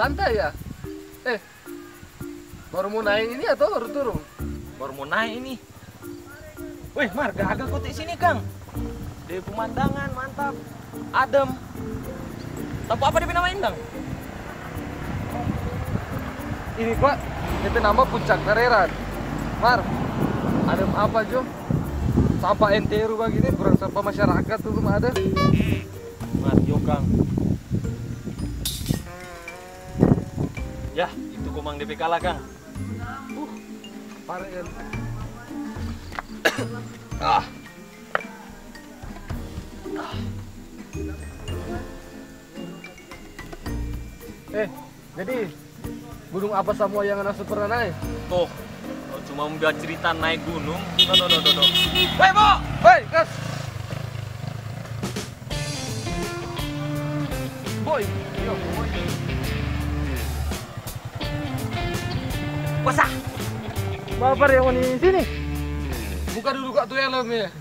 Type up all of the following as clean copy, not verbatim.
Santai ya? Baru mau naik ini atau baru turun? Baru mau naik ini. Wih, Mar, gagah kok di sini, Kang. Di pemandangan mantap, adem. Tahu apa dia nama Indang? Ini Pak, itu nama Puncak Kareran. Mar, adem apa Jo? Sampah NTRU begini, kurang sampah masyarakat tuh belum ada. Mar, yo Kang. Ya, itu komang DP kalah, Kang. Parah ya. Jadi gunung apa semua yang anak pernah naik? Tuh, kalau cuma membuat cerita naik gunung. No. Hei, Bo! Hei, gas! Boy! Yo, boy. Wasa! Bapak yang di sini? Buka dulu kak tuh helmnya.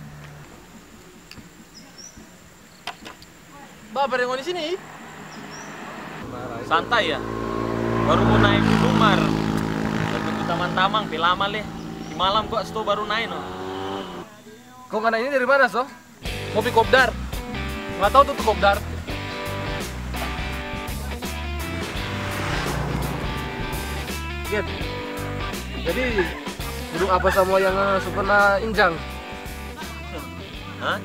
Bapak yang di sini? Santai ya. Baru mau naik gunung, Mar. Tapi di Taman Tamang, lama leh. Di malam kok sto baru naik, no. Kau ngana ini dari mana, So? Kopi Kopdar. Nggak tahu tuh Kopdar. Get. Jadi gunung apa semua yang pernah injang? Hah?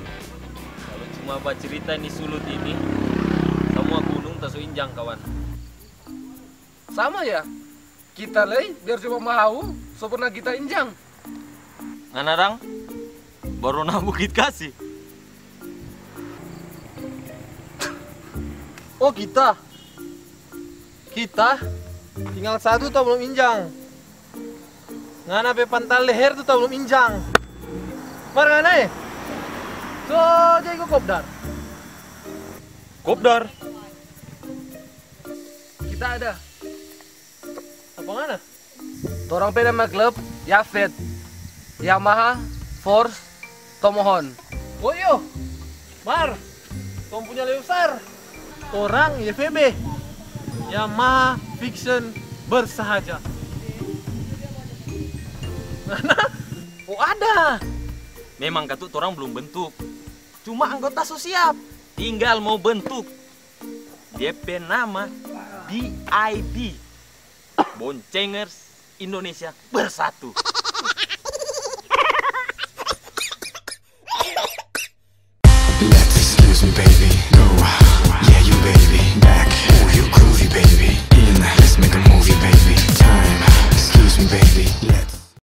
Kalau cuma baca cerita ini sulut ini, semua gunung tasu injang, kawan. Sama ya? Kita leh biar cuma mau, so pernah kita injang. Nganarang? Baru na Bukit Kasih. Oh kita tinggal satu tuh belum injang. Ngana pe pantal leher tuh belum injang. Mar ngana ya? So jadi kok Kopdar. Kopdar. Kita ada. Apa ngana? Torang pe nama klub Yafet, Yamaha, Force, Tomohon. Oh iyo, Mar, kau punya lebih besar. Orang YFB, Yamaha Fiction Bersahaja. Mana? Oh ada. Memang katut orang belum bentuk. Cuma anggota so siap. Tinggal mau bentuk. DP nama BIB. Boncengers Indonesia Bersatu.